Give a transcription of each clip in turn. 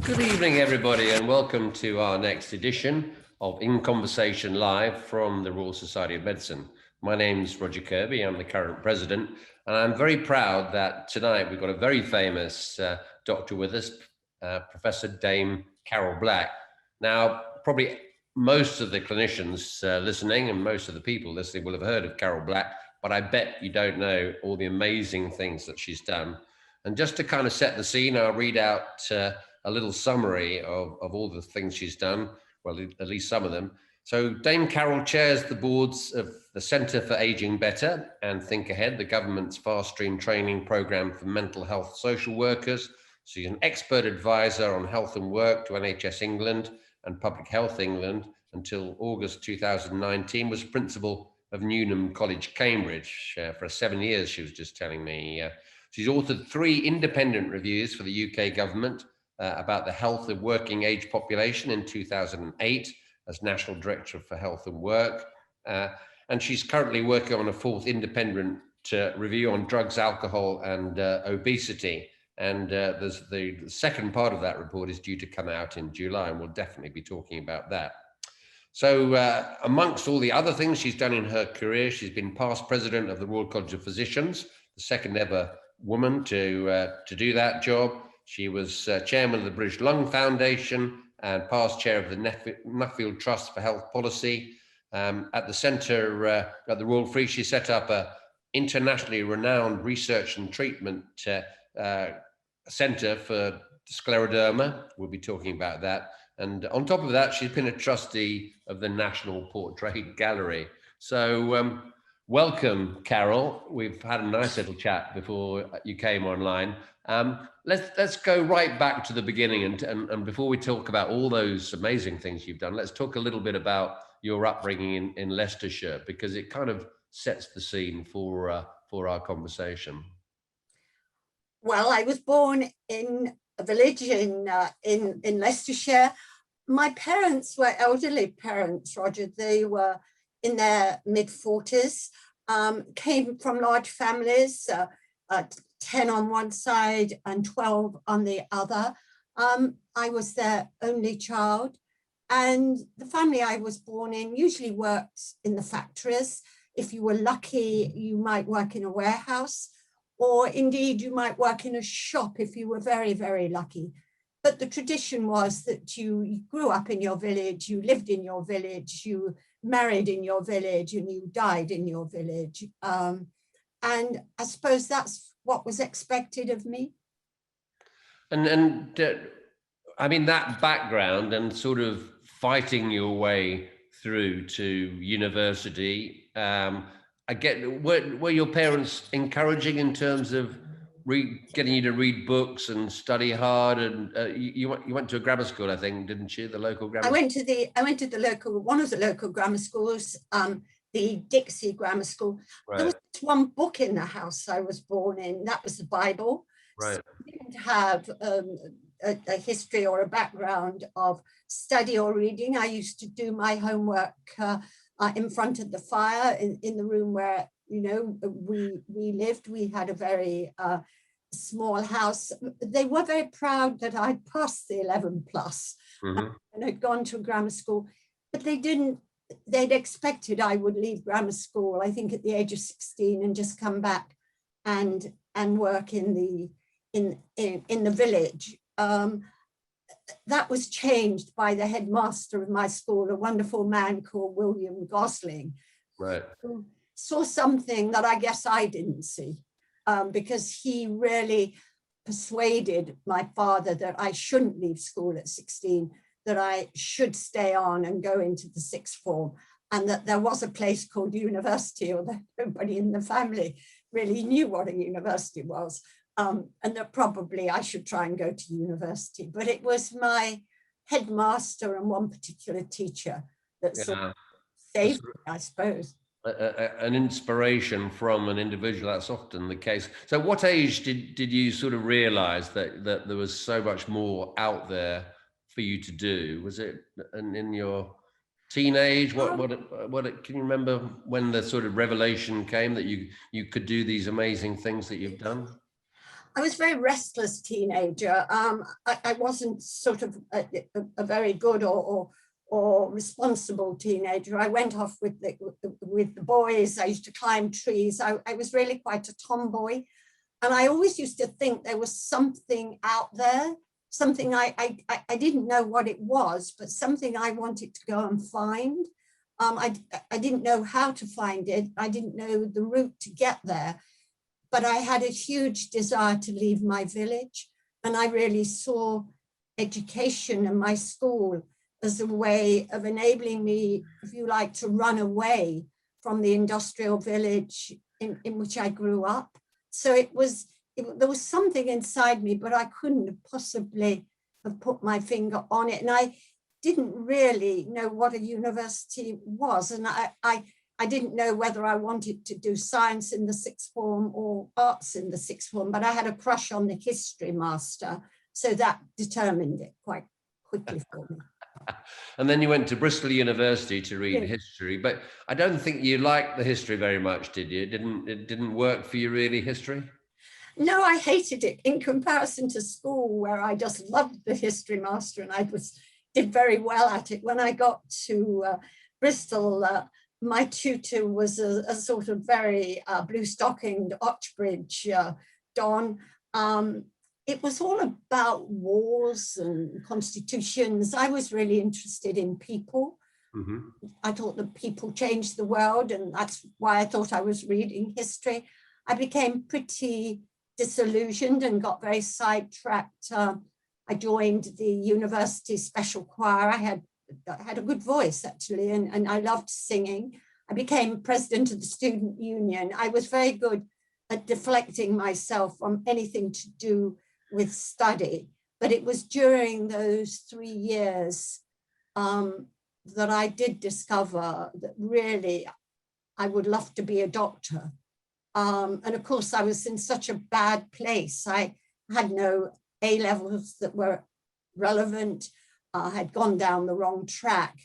Good evening, everybody, and welcome to our next edition of In Conversation Live from the Royal Society of Medicine. My name's Roger Kirby, I'm the current president, and I'm very proud that tonight we've got a very famous doctor with us, Professor Dame Carol Black. Now, probably most of the clinicians listening and most of the people listening will have heard of Carol Black, but I bet you don't know all the amazing things that she's done. And just to kind of set the scene, I'll read out a little summary of all the things she's done, well, at least some of them. So Dame Carol chairs the boards of the Centre for Ageing Better and Think Ahead, the government's fast stream training programme for mental health social workers. She's an expert advisor on health and work to NHS England and Public Health England until August 2019, was principal of Newnham College, Cambridge for 7 years, she was just telling me. She's authored 3 independent reviews for the UK government about the health of working age population in 2008 as National Director for Health and Work. And she's currently working on a 4th independent review on drugs, alcohol and obesity. And there's the second part of that report is due to come out in July, and we'll definitely be talking about that. So amongst all the other things she's done in her career, she's been past president of the Royal College of Physicians, the second ever woman to do that job. She was chairman of the British Lung Foundation and past chair of the Nuffield Trust for Health Policy. At the centre at the Royal Free, she set up a internationally renowned research and treatment centre for scleroderma. We'll be talking about that. And on top of that, she's been a trustee of the National Portrait Gallery. So welcome, Carol. We've had a nice little chat before you came online. Let's go right back to the beginning, and before we talk about all those amazing things you've done, let's talk a little bit about your upbringing in Leicestershire, because it kind of sets the scene for our conversation. Well, I was born in a village in Leicestershire. My parents were elderly parents, Roger. They were in their mid-40s, came from large families, 10 on one side and 12 on the other. I was their only child, and the family I was born in usually worked in the factories. If you were lucky, you might work in a warehouse, or indeed you might work in a shop if you were very, very lucky. But the tradition was that you grew up in your village, you lived in your village, you married in your village, and you died in your village. And I suppose that's what was expected of me. And I mean, that background and sort of fighting your way through to university, I get, were your parents encouraging in terms of getting you to read books and study hard? And you went to a grammar school, I think, didn't you? The local grammar school? I went to the local, one of the local grammar schools, the Dixie Grammar School. Right. There was one book in the house I was born in, that was the Bible. Right. So I didn't have a history or a background of study or reading. I used to do my homework in front of the fire in the room where, you know, we lived. We had a very small house. They were very proud that I'd passed the 11 plus and had gone to a grammar school, but they'd expected I would leave grammar school, I think at the age of 16, and just come back and work in the village. That was changed by the headmaster of my school, a wonderful man called William Gosling. Right. Who saw something that I guess I didn't see, because he really persuaded my father that I shouldn't leave school at 16, that I should stay on and go into the 6th form, and that there was a place called university, although nobody in the family really knew what a university was, and that probably I should try and go to university. But it was my headmaster and one particular teacher that sort of saved me, I suppose. An inspiration from an individual, that's often the case. So what age did you sort of realize that there was so much more out there for you to do? Was it in your teenage? What can you remember when the sort of revelation came that you could do these amazing things that you've done? I was a very restless teenager. I wasn't sort of a very good or responsible teenager. I went off with the boys. I used to climb trees. I was really quite a tomboy. And I always used to think there was something out there, something I didn't know what it was, but something I wanted to go and find. I didn't know how to find it. I didn't know the route to get there, but I had a huge desire to leave my village. And I really saw education and my school as a way of enabling me, if you like, to run away from the industrial village in which I grew up. So there was something inside me, but I couldn't have possibly have put my finger on it. And I didn't really know what a university was. And I didn't know whether I wanted to do science in the sixth form or arts in the sixth form, but I had a crush on the history master. So that determined it quite quickly for me. And then you went to Bristol University to read history, but I don't think you liked the history very much, did you? It didn't work for you really, history? No, I hated it in comparison to school, where I just loved the history master and I did very well at it. When I got to Bristol, my tutor was a sort of very blue-stockinged Oxbridge don. It was all about wars and constitutions. I was really interested in people. Mm-hmm. I thought that people changed the world, and that's why I thought I was reading history. I became pretty disillusioned and got very sidetracked. I joined the university special choir. I had a good voice, actually, and I loved singing. I became president of the student union. I was very good at deflecting myself from anything to do with study. But it was during those 3 years that I did discover that really I would love to be a doctor. And of course, I was in such a bad place. I had no A-levels that were relevant. I had gone down the wrong track.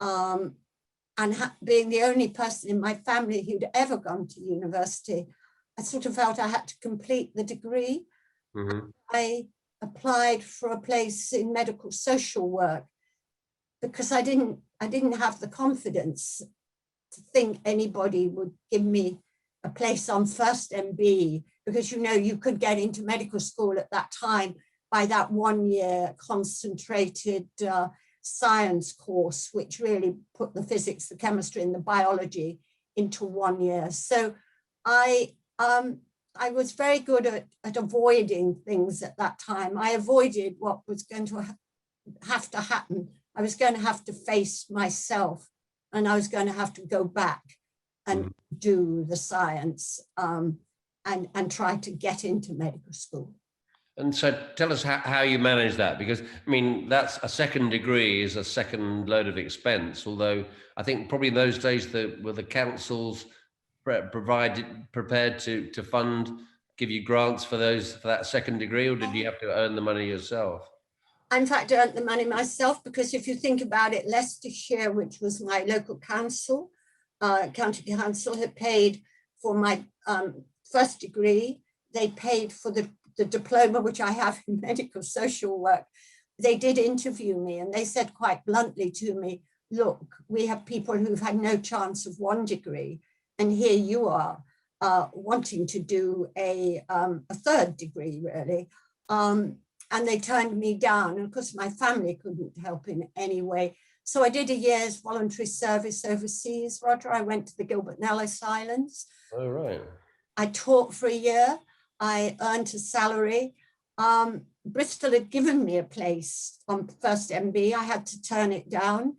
And being the only person in my family who'd ever gone to university, I sort of felt I had to complete the degree. Mm-hmm. I applied for a place in medical social work because I didn't have the confidence to think anybody would give me a place on first MB, because you could get into medical school at that time by that 1 year concentrated science course, which really put the physics, the chemistry, and the biology into 1 year. So I was very good at avoiding things at that time. I avoided what was going to have to happen. I was going to have to face myself, and I was going to have to go back and do the science and try to get into medical school. And so tell us how you manage that, because I mean, that's a second degree is a second load of expense, although I think probably in those days were the councils prepared to give you grants for that second degree, or did you have to earn the money yourself? I, in fact, earned the money myself, because if you think about it, Leicestershire, which was my local council, county council, had paid for my first degree. They paid for the diploma, which I have in medical social work. They did interview me, and they said quite bluntly to me, look, we have people who've had no chance of one degree, and here you are wanting to do a third degree, really. And they turned me down, and of course my family couldn't help in any way. So I did a year's voluntary service overseas, Roger. I went to the Gilbert and Ellice Islands. Oh, right. I taught for a year. I earned a salary. Bristol had given me a place on first MB. I had to turn it down.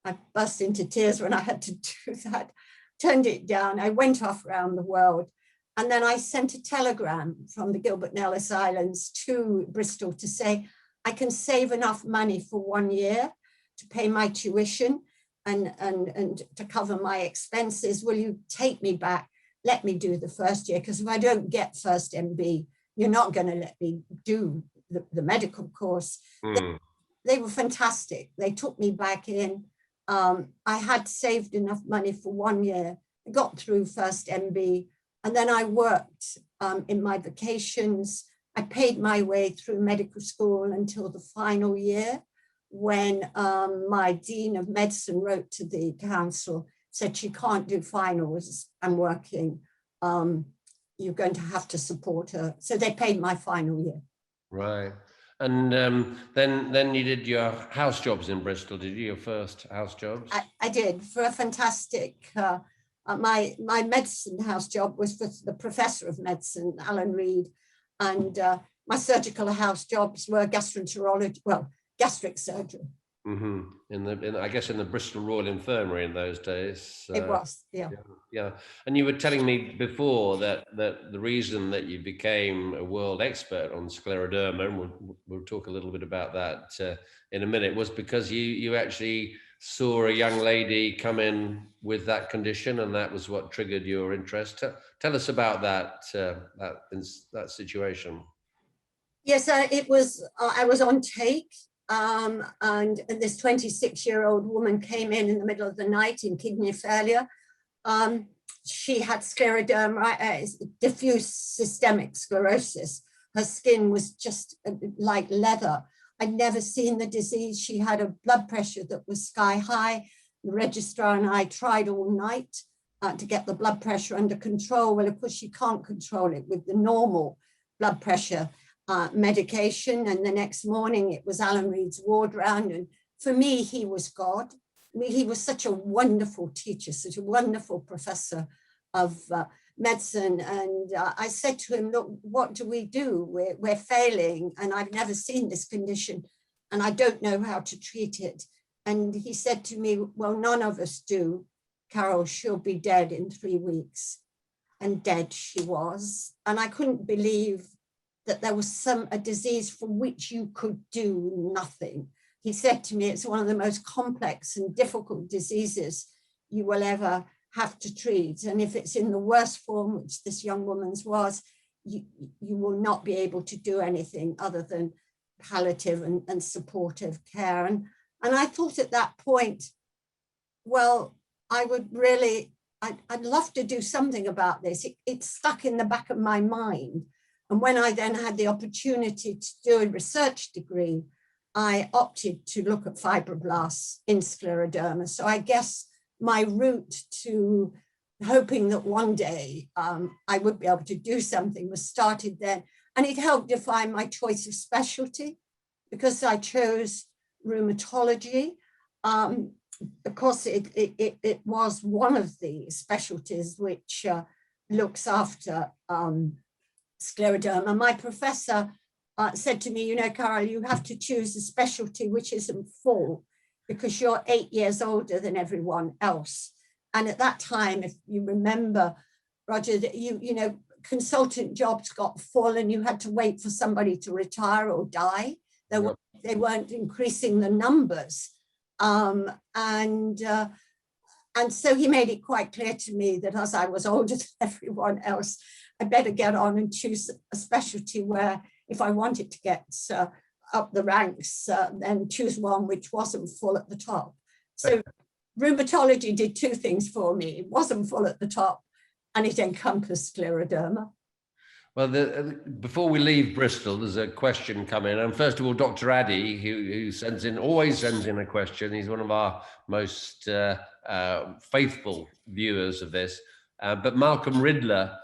I burst into tears when I had to do that. Turned it down. I went off around the world. And then I sent a telegram from the Gilbert and Ellice Islands to Bristol to say, I can save enough money for 1 year to pay my tuition and to cover my expenses. Will you take me back? Let me do the first year, because if I don't get first MB, you're not going to let me do the medical course. They were fantastic. They took me back in. I had saved enough money for 1 year. I got through first MB, and then I worked in my vacations I paid my way through medical school until the final year, when my Dean of Medicine wrote to the council, said she can't do finals, I'm working, you're going to have to support her. So they paid my final year. Right. And then you did your house jobs in Bristol, did you? Your first house jobs? I did, for a fantastic, my medicine house job was for the Professor of Medicine, Alan Reed, and my surgical house jobs were gastroenterology, well, gastric surgery. Mm-hmm. I guess in the Bristol Royal Infirmary in those days. It was, yeah. Yeah. And you were telling me before that the reason that you became a world expert on scleroderma, and we'll talk a little bit about that in a minute, was because you actually saw a young lady come in with that condition, and that was what triggered your interest. Tell us about that situation. Yes, it was. I was on take, and this 26-year-old woman came in the middle of the night in kidney failure. She had scleroderma, diffuse systemic sclerosis. Her skin was just like leather. I'd never seen the disease. She had a blood pressure that was sky high. The registrar and I tried all night to get the blood pressure under control. Well, of course, you can't control it with the normal blood pressure medication. And the next morning it was Alan Reed's ward round. And for me, he was God. I mean, he was such a wonderful teacher, such a wonderful professor of medicine. And I said to him, look, what do we do? We're failing, and I've never seen this condition, and I don't know how to treat it. And he said to me, well, none of us do, Carol, she'll be dead in 3 weeks. And dead she was. And I couldn't believe that there was a disease for which you could do nothing. He said to me, it's one of the most complex and difficult diseases you will ever have to treat. And if it's in the worst form, which this young woman's was, you will not be able to do anything other than palliative and supportive care. And I thought at that point, well, I would really, I'd love to do something about this. It stuck in the back of my mind. And when I then had the opportunity to do a research degree, I opted to look at fibroblasts in scleroderma. So I guess my route to hoping that one day I would be able to do something was started then. And it helped define my choice of specialty, because I chose rheumatology. Of course, it was one of the specialties which looks after scleroderma. My professor said to me, you know, Carol, you have to choose a specialty which isn't full, because you're 8 years older than everyone else. And at that time, if you remember, Roger, that you know, consultant jobs got full and you had to wait for somebody to retire or die. They weren't increasing the numbers. And so he made it quite clear to me that as I was older than everyone else, I better get on and choose a specialty where, if I wanted to get up the ranks, then choose one which wasn't full at the top. So rheumatology did two things for me. It wasn't full at the top, and it encompassed scleroderma. Well, before we leave Bristol, there's a question coming. And first of all, Dr. Addy, who always sends in a question. He's one of our most faithful viewers of this. But Malcolm Riddler,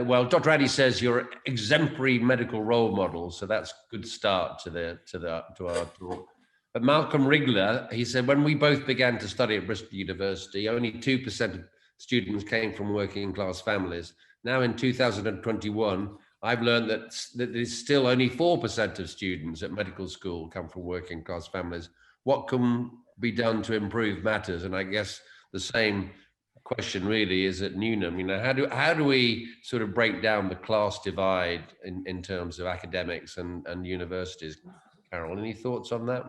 well, Dr. Addy says you're an exemplary medical role model, so that's a good start to our talk. But Malcolm Riddler, he said, when we both began to study at Bristol University, only 2% of students came from working class families. Now in 2021, I've learned that there's still only 4% of students at medical school come from working class families. What can be done to improve matters? And I guess the same question really is at Newnham. You know, how do we sort of break down the class divide in terms of academics and universities? Carol, any thoughts on that?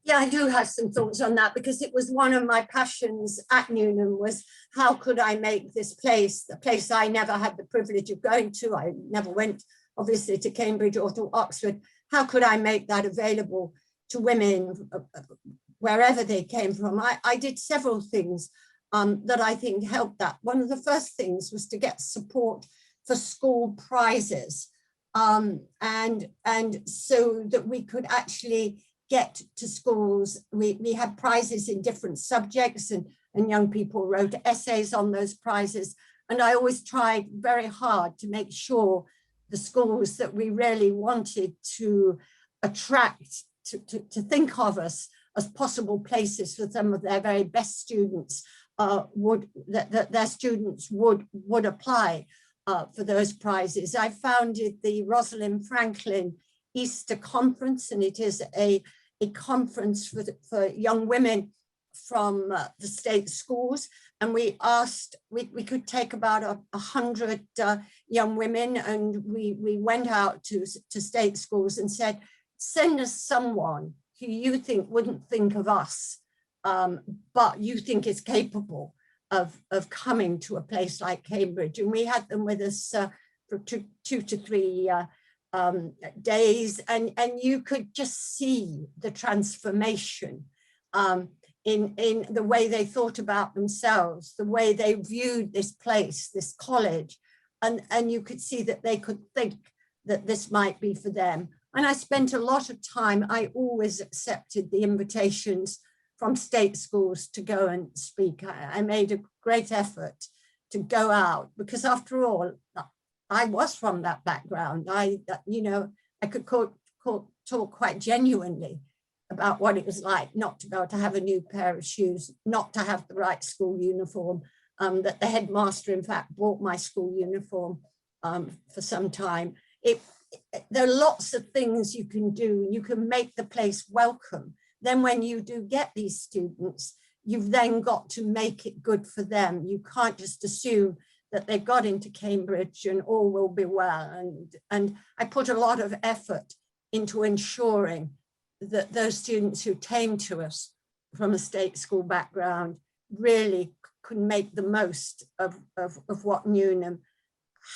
Yeah, I do have some thoughts on that, because it was one of my passions at Newnham, was how could I make this place, a place I never had the privilege of going to. I never went, obviously, to Cambridge or to Oxford. How could I make that available to women wherever they came from? I did several things that I think helped that. One of the first things was to get support for school prizes. and so that we could actually get to schools. We had prizes in different subjects, and young people wrote essays on those prizes. And I always tried very hard to make sure the schools that we really wanted to attract, to think of us as possible places for some of their very best students, that their students would apply for those prizes. I founded the Rosalind Franklin Easter Conference, and it is a conference for young women from the state schools. And we asked, we could take about 100 young women, and we went out to state schools and said, send us someone who you think wouldn't think of us, but you think is capable of coming to a place like Cambridge. And we had them with us for two to three days, and you could just see the transformation in the way they thought about themselves, the way they viewed this place, this college, and you could see that they could think that this might be for them. And I spent a lot of time, I always accepted the invitations from state schools to go and speak. I made a great effort to go out, because after all, I was from that background. I could talk quite genuinely about what it was like not to be able to have a new pair of shoes, not to have the right school uniform, that the headmaster, in fact, bought my school uniform for some time. There are lots of things you can do. You can make the place welcome. Then when you do get these students, you've then got to make it good for them. You can't just assume that they got into Cambridge and all will be well. And I put a lot of effort into ensuring that those students who came to us from a state school background really could make the most of what Newnham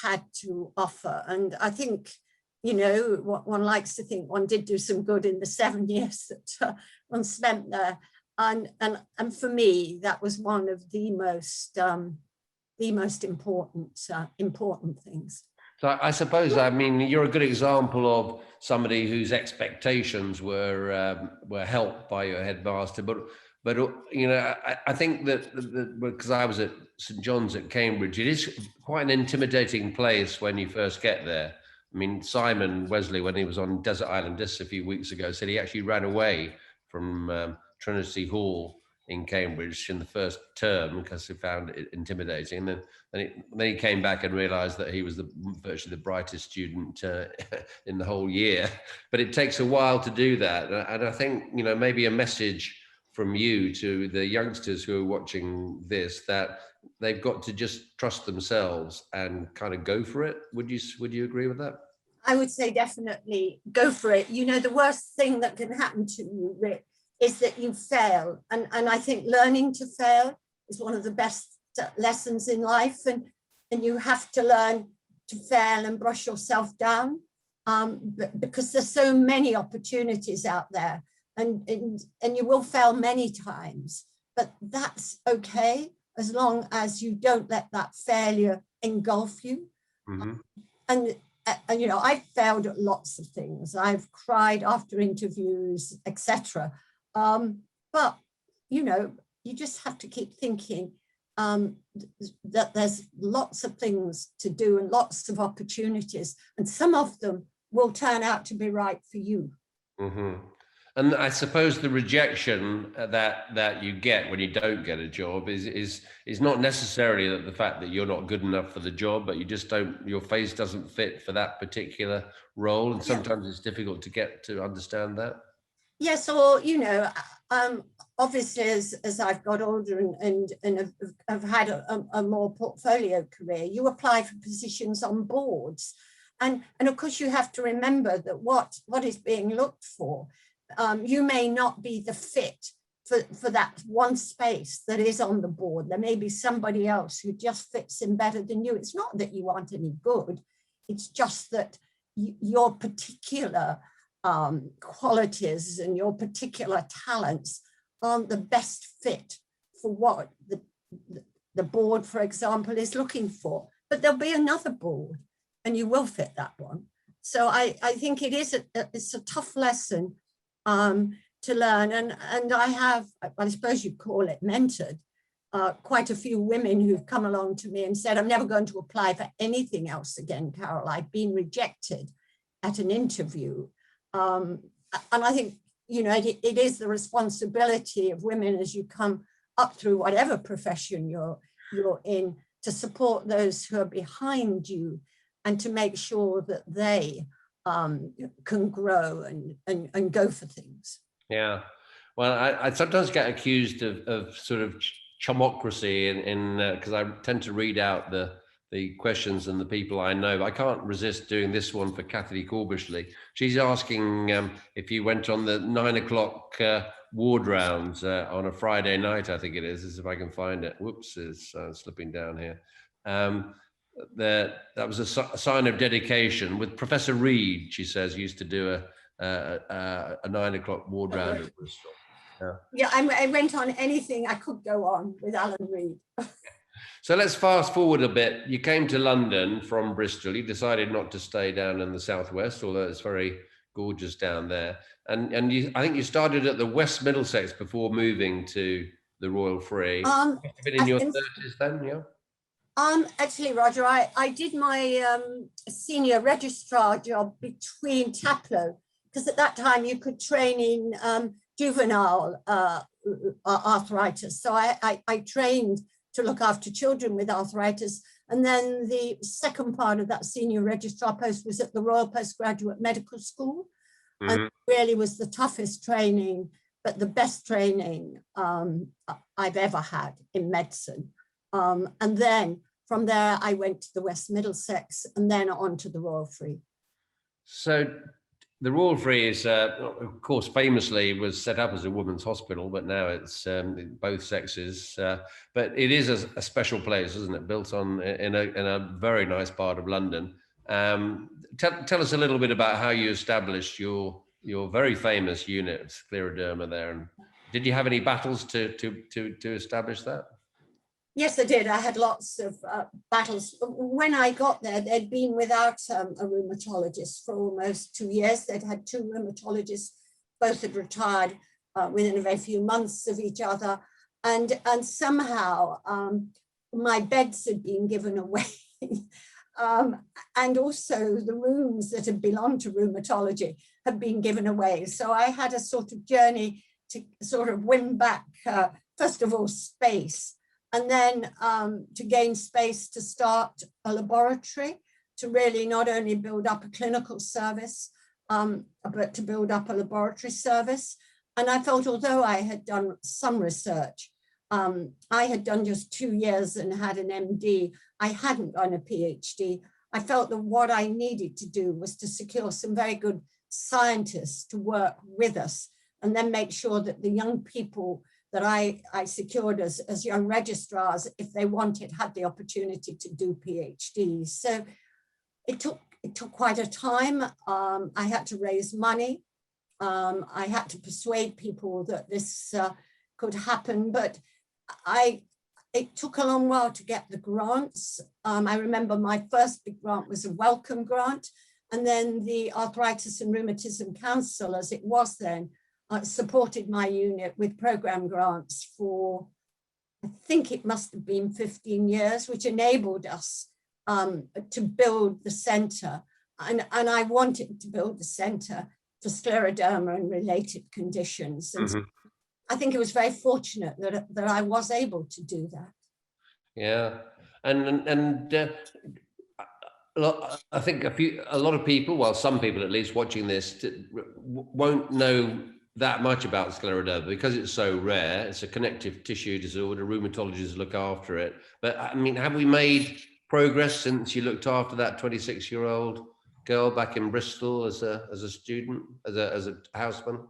had to offer. And I think, what one likes to think one did do some good in the 7 years that one spent there. And for me, that was one of the most important things. So I suppose, you're a good example of somebody whose expectations were helped by your headmaster. But I think that because I was at St John's at Cambridge, it is quite an intimidating place when you first get there. Simon Wesley, when he was on Desert Island Discs a few weeks ago, said he actually ran away from Trinity Hall in Cambridge in the first term because he found it intimidating. And then he came back and realized that he was virtually the brightest student in the whole year. But it takes a while to do that. And I think, maybe a message from you to the youngsters who are watching this, that they've got to just trust themselves and kind of go for it. Would you agree with that? I would say definitely go for it. The worst thing that can happen to you, Rick, is that you fail. And I think learning to fail is one of the best lessons in life. And you have to learn to fail and brush yourself down, because there's so many opportunities out there, and you will fail many times, but that's okay, as long as you don't let that failure engulf you. Mm-hmm. And I've failed at lots of things. I've cried after interviews, etc. But you just have to keep thinking that there's lots of things to do and lots of opportunities, and some of them will turn out to be right for you. Mm-hmm. And I suppose the rejection that you get when you don't get a job is not necessarily that the fact that you're not good enough for the job, but you just your face doesn't fit for that particular role. And sometimes it's difficult to get to understand that. Yes, or, obviously as I've got older and have had a more portfolio career, you apply for positions on boards. And of course you have to remember that what is being looked for, you may not be the fit for that one space that is on the board. There may be somebody else who just fits in better than you. It's not that you aren't any good. It's just that your particular qualities and your particular talents aren't the best fit for what the board, for example, is looking for. But there'll be another board and you will fit that one. So I think it's a tough lesson to learn. And I have, I suppose you'd call it, mentored quite a few women who've come along to me and said, I'm never going to apply for anything else again, Carol. I've been rejected at an interview. And I think, you know, it is the responsibility of women as you come up through whatever profession you're in, to support those who are behind you and to make sure that they can grow and go for things. Yeah. Well, I sometimes get accused of sort of chomocracy in because I tend to read out the questions and the people I know. But I can't resist doing this one for Cathy Corbishley. She's asking if you went on the 9 o'clock ward rounds on a Friday night, I think it is if I can find it. Whoops, it's slipping down here. That was a sign of dedication. With Professor Reed, she says, used to do a 9 o'clock ward round at Bristol. Yeah, I went on anything I could go on with Alan Reed. So let's fast forward a bit. You came to London from Bristol. You decided not to stay down in the southwest, although it's very gorgeous down there. And I think you started at the West Middlesex before moving to the Royal Free. You've been in your 30s then, yeah? Actually, Roger, I did my senior registrar job between Taplow, because at that time you could train in juvenile arthritis. So I trained to look after children with arthritis. And then the second part of that senior registrar post was at the Royal Postgraduate Medical School. And really was the toughest training, but the best training I've ever had in medicine. And then from there, I went to the West Middlesex and then on to the Royal Free. So the Royal Free is, of course, famously was set up as a women's hospital, but now it's both sexes. But it is a special place, isn't it? Built on in a very nice part of London. Tell us a little bit about how you established your very famous unit of scleroderma there, and did you have any battles to establish that? Yes, I did. I had lots of battles. When I got there, they'd been without a rheumatologist for almost 2 years. They'd had 2 rheumatologists, both had retired within a very few months of each other. And somehow my beds had been given away. And also the rooms that had belonged to rheumatology had been given away. So I had a sort of journey to sort of win back, first of all, space, and then to gain space to start a laboratory, to really not only build up a clinical service, but to build up a laboratory service. And I felt, although I had done some research, I had done just 2 years and had an MD, I hadn't done a PhD. I felt that what I needed to do was to secure some very good scientists to work with us, and then make sure that the young people that I secured as young registrars, if they wanted, had the opportunity to do PhDs. So it took quite a time. I had to raise money. I had to persuade people that this could happen, but it took a long while to get the grants. I remember my first big grant was a Wellcome grant, and then the Arthritis and Rheumatism Council, as it was then, supported my unit with program grants for, I think it must have been 15 years, which enabled us to build the centre. And I wanted to build the centre for scleroderma and related conditions. And so I think it was very fortunate that I was able to do that. Yeah, and I think a lot of people, well, some people at least watching this, won't know that much about scleroderma because it's so rare. It's a connective tissue disorder. Rheumatologists look after it. But I mean, have we made progress since you looked after that 26-year-old girl back in Bristol as a student, as a houseman?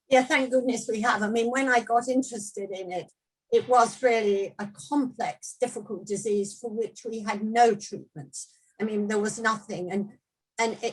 Yeah, thank goodness we have. I mean, when I got interested in it, it was really a complex, difficult disease for which we had no treatments. I mean, there was nothing. And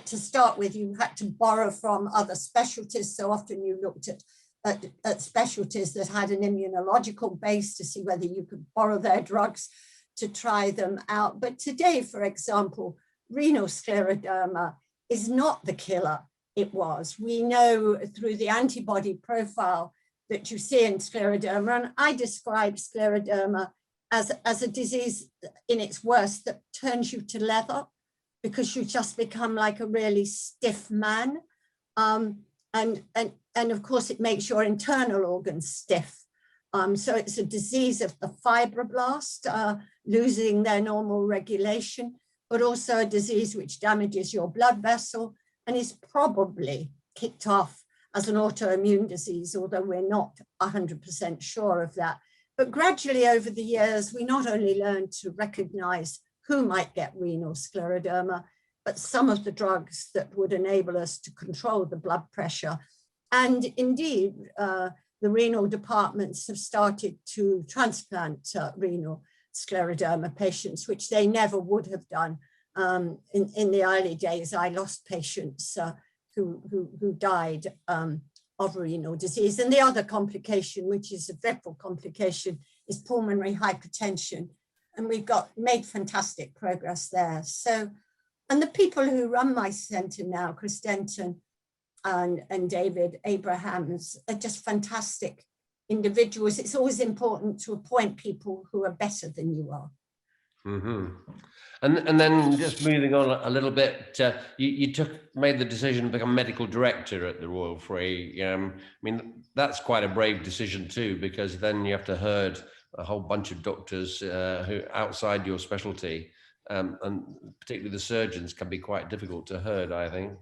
to start with, you had to borrow from other specialties. So often you looked at specialties that had an immunological base to see whether you could borrow their drugs to try them out. But today, for example, renal scleroderma is not the killer it was. We know through the antibody profile that you see in scleroderma, and I describe scleroderma as a disease in its worst that turns you to leather because you just become like a really stiff man. And of course, it makes your internal organs stiff. So it's a disease of the fibroblast losing their normal regulation, but also a disease which damages your blood vessel and is probably kicked off as an autoimmune disease, although we're not 100% sure of that. But gradually over the years, we not only learned to recognize who might get renal scleroderma, but some of the drugs that would enable us to control the blood pressure. And indeed, the renal departments have started to transplant renal scleroderma patients, which they never would have done. In the early days, I lost patients who died of renal disease. And the other complication, which is a dreadful complication, is pulmonary hypertension. And we've made fantastic progress there. So, and the people who run my centre now, Chris Denton and David Abrahams, are just fantastic individuals. It's always important to appoint people who are better than you are. Mm-hmm. And then just moving on a little bit, you made the decision to become medical director at the Royal Free. I mean, that's quite a brave decision too, because then you have to herd a whole bunch of doctors who outside your specialty, and particularly the surgeons can be quite difficult to herd, I think.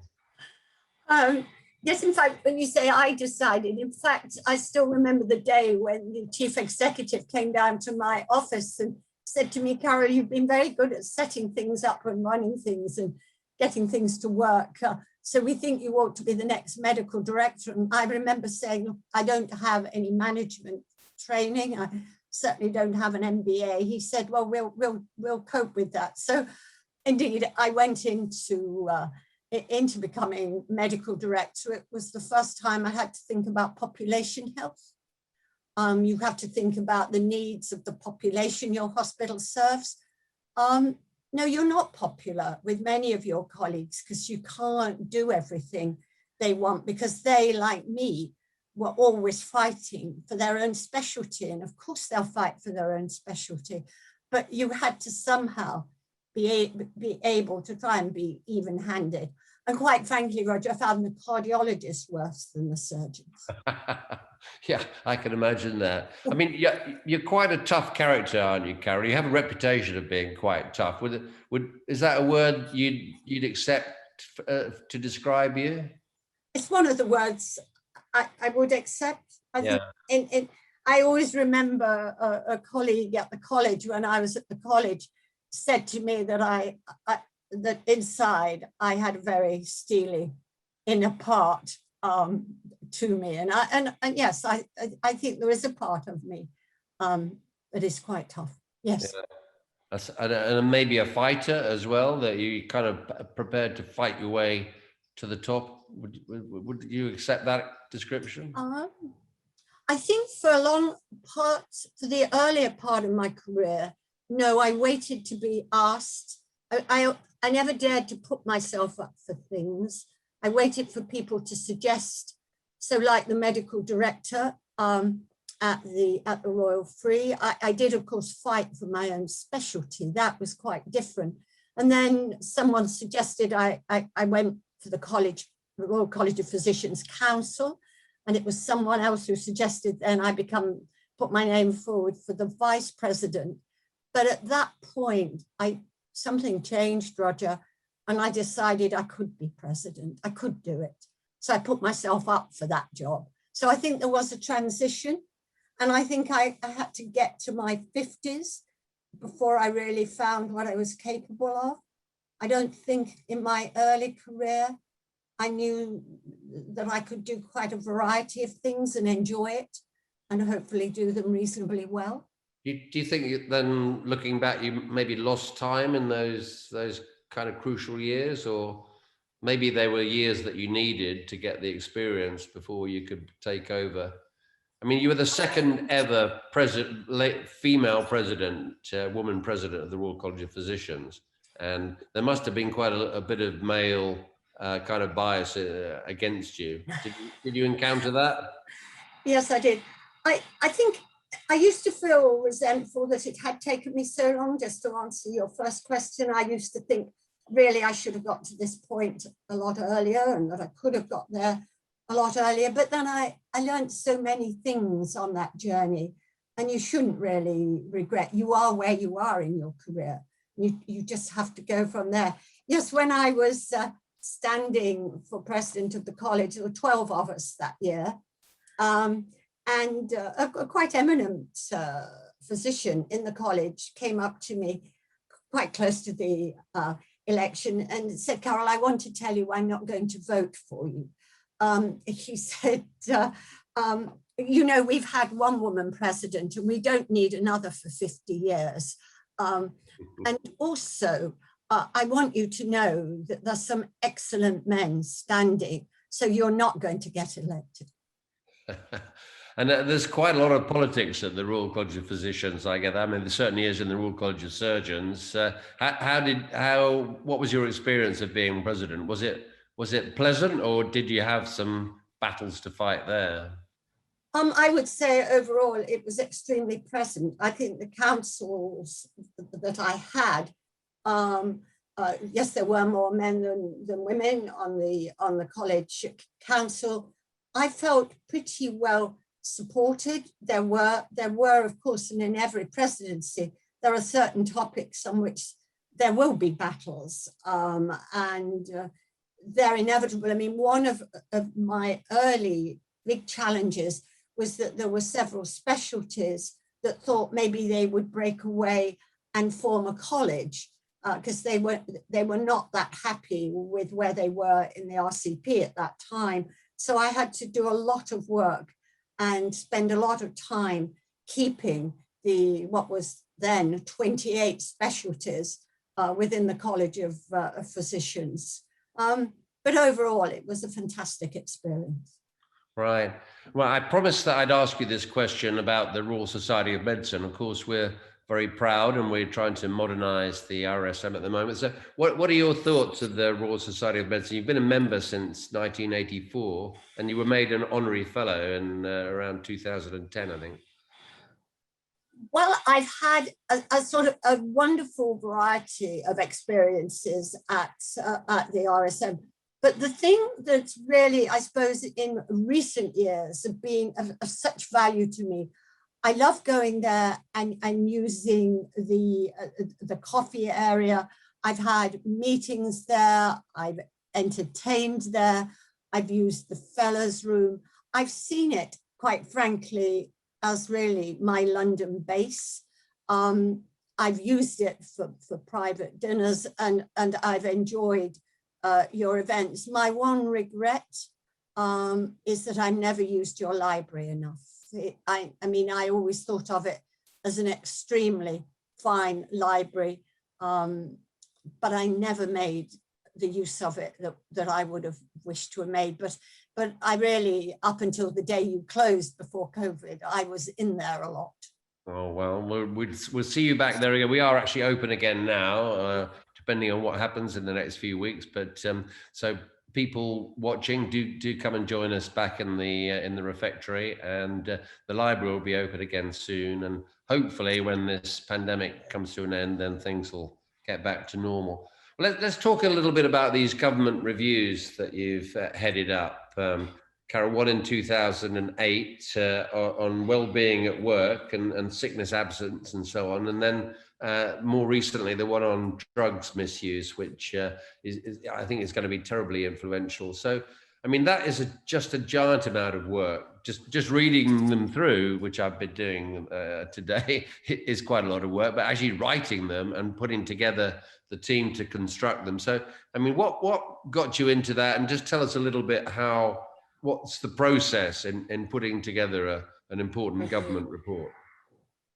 Yes, in fact, when you say I decided, in fact, I still remember the day when the chief executive came down to my office and said to me, Carol, you've been very good at setting things up and running things and getting things to work. So we think you ought to be the next medical director. And I remember saying, I don't have any management training. I certainly don't have an MBA. He said, well, we'll cope with that. So indeed, I went into becoming medical director. It was the first time I had to think about population health. You have to think about the needs of the population your hospital serves. No, you're not popular with many of your colleagues because you can't do everything they want, because they, like me, were always fighting for their own specialty. And of course they'll fight for their own specialty, but you had to somehow be able to try and be even-handed. And quite frankly, Roger, I found the cardiologists worse than the surgeons. Yeah, I can imagine that. I mean, you're quite a tough character, aren't you, Carol? You have a reputation of being quite tough. Is that a word you'd accept to describe you? It's one of the words I would accept. Yeah. I always remember a colleague at the college, when I was at the college, said to me that that inside I had a very steely inner part to me, and yes, I think there is a part of me that is quite tough. Yes. Yeah. And maybe a fighter as well, that you kind of prepared to fight your way to the top. Would you accept that description? I think for the earlier part of my career, no, I waited to be asked. I never dared to put myself up for things. I waited for people to suggest. So like the medical director at the Royal Free, I did, of course, fight for my own specialty. That was quite different. And then someone suggested I went for the Royal College of Physicians Council, and it was someone else who suggested then I put my name forward for the vice president. But at that point, something changed, Roger, and I decided I could be president. I could do it. So I put myself up for that job. So I think there was a transition, and I think I had to get to my 50s before I really found what I was capable of. I don't think in my early career, I knew that I could do quite a variety of things and enjoy it and hopefully do them reasonably well. Do you think then, looking back, you maybe lost time in those kind of crucial years, or maybe they were years that you needed to get the experience before you could take over? I mean, you were the second ever female president, woman president of the Royal College of Physicians, and there must have been quite a bit of male kind of bias against you. Did you encounter that? Yes, I did. I think I used to feel resentful that it had taken me so long. Just to answer your first question, I used to think really I should have got to this point a lot earlier and that I could have got there a lot earlier. But then I learned so many things on that journey, and you shouldn't really regret. You are where you are in your career. You just have to go from there. Yes, when I was standing for president of the college, there were 12 of us that year. And a quite eminent physician in the college came up to me quite close to the election and said, "Carol, I want to tell you I'm not going to vote for you." He said, "You know, we've had one woman president and we don't need another for 50 years. And also, I want you to know that there's some excellent men standing, so you're not going to get elected." And there's quite a lot of politics at the Royal College of Physicians. I get that. I mean, there certainly is in the Royal College of Surgeons. What was your experience of being president? Was it pleasant, or did you have some battles to fight there? I would say overall it was extremely pleasant. I think the councils that I had, yes, there were more men than women on the college council. I felt pretty well supported. There were, of course, and in every presidency, there are certain topics on which there will be battles, and they're inevitable. I mean, one of my early big challenges was that there were several specialties that thought maybe they would break away and form a college because they were not that happy with where they were in the RCP at that time. So I had to do a lot of work and spend a lot of time keeping what was then 28 specialties within the College of Physicians. But overall, it was a fantastic experience. Right. Well, I promised that I'd ask you this question about the Royal Society of Medicine. Of course, we're very proud and we're trying to modernize the RSM at the moment. So what are your thoughts of the Royal Society of Medicine? You've been a member since 1984 and you were made an honorary fellow in around 2010, I think. Well, I've had a sort of a wonderful variety of experiences at the RSM. But the thing that's really, I suppose, in recent years have been of such value to me, I love going there and using the coffee area. I've had meetings there. I've entertained there. I've used the fellows' room. I've seen it, quite frankly, as really my London base. I've used it for private dinners and I've enjoyed your events. My one regret is that I never used your library enough. I mean, I always thought of it as an extremely fine library, but I never made the use of it that I would have wished to have made. But I really, up until the day you closed before COVID, I was in there a lot. Oh, well, we'll see you back there again. We are actually open again now, depending on what happens in the next few weeks. But so people watching, do come and join us back in the refectory, and the library will be open again soon. And hopefully when this pandemic comes to an end, then things will get back to normal. Well, let's talk a little bit about these government reviews that you've headed up. Carol, one in 2008 on well-being at work and sickness absence and so on. And then more recently, the one on drugs misuse, which is I think is going to be terribly influential. So, I mean, that is just a giant amount of work. Just reading them through, which I've been doing today, is quite a lot of work, but actually writing them and putting together the team to construct them. So, I mean, what got you into that? And just tell us a little bit what's the process in putting together an important government report?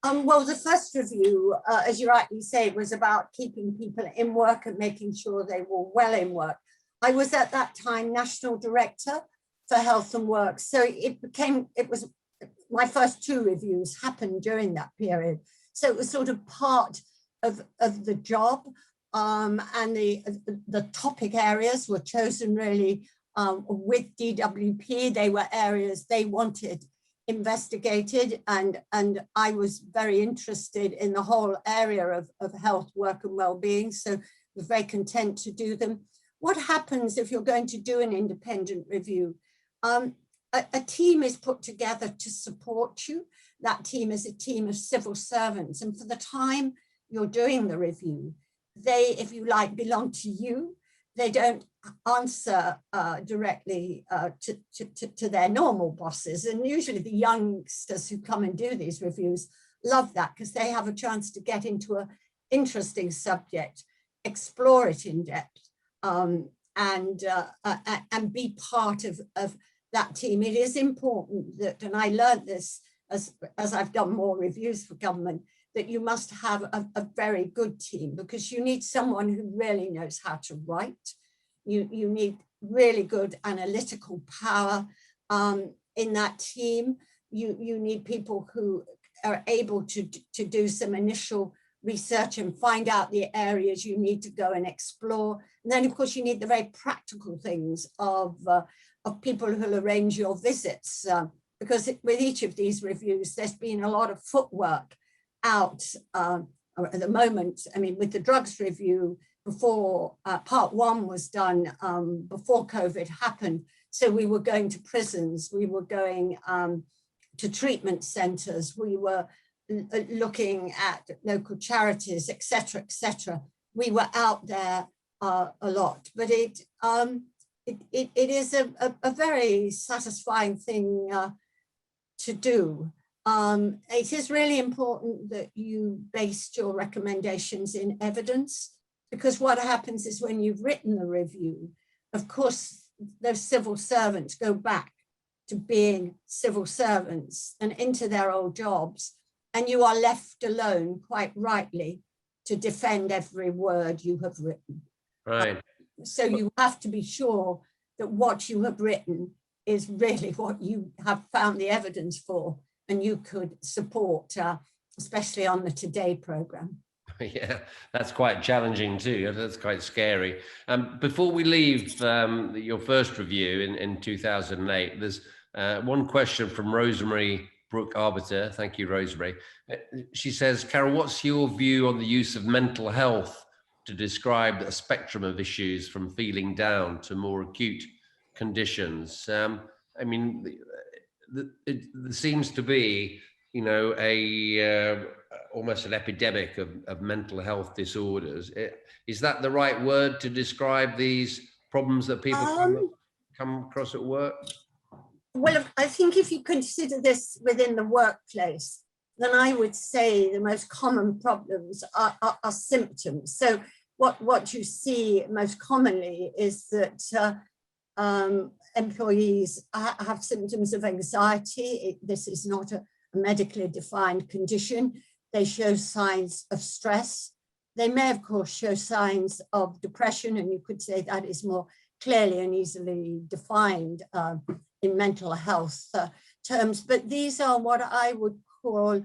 Well, the first review, as you rightly say, was about keeping people in work and making sure they were well in work. I was at that time National Director for Health and Work. So it was my first two reviews happened during that period. So it was sort of part of the job. and the topic areas were chosen really with DWP. They were areas they wanted investigated, and I was very interested in the whole area of health, work and well-being, so was very content to do them. What happens if you're going to do an independent review? A team is put together to support you. That team is a team of civil servants, and for the time you're doing the review, they, if you like, belong to you. They don't answer directly to their normal bosses. And usually the youngsters who come and do these reviews love that, because they have a chance to get into an interesting subject, explore it in depth, and be part of that team. It is important that, and I learned this as I've done more reviews for government, that you must have a very good team, because you need someone who really knows how to write. You need really good analytical power in that team. You need people who are able to do some initial research and find out the areas you need to go and explore. And then, of course, you need the very practical things of people who'll arrange your visits, because with each of these reviews, there's been a lot of footwork out at the moment. I mean, with the drugs review, before part one was done, before COVID happened, so we were going to prisons, we were going to treatment centres, we were looking at local charities, etc., etc. We were out there a lot, but it is a very satisfying thing to do. It is really important that you based your recommendations in evidence, because what happens is when you've written the review, of course, those civil servants go back to being civil servants and into their old jobs, and you are left alone, quite rightly, to defend every word you have written. Right. So you have to be sure that what you have written is really what you have found the evidence for, and you could support, especially on the Today programme. Yeah, that's quite challenging too. That's quite scary. Before we leave your first review in 2008, there's one question from Rosemary Brooke Arbiter. Thank you, Rosemary. She says, Carol, what's your view on the use of mental health to describe a spectrum of issues from feeling down to more acute conditions? I mean, there seems to be, you know, almost an epidemic of mental health disorders. Is that the right word to describe these problems that people come across at work? Well, I think if you consider this within the workplace, then I would say the most common problems are symptoms. So what you see most commonly is that employees have symptoms of anxiety. This is not a medically defined condition. They show signs of stress. They may, of course, show signs of depression, and you could say that is more clearly and easily defined in mental health terms. But these are what I would call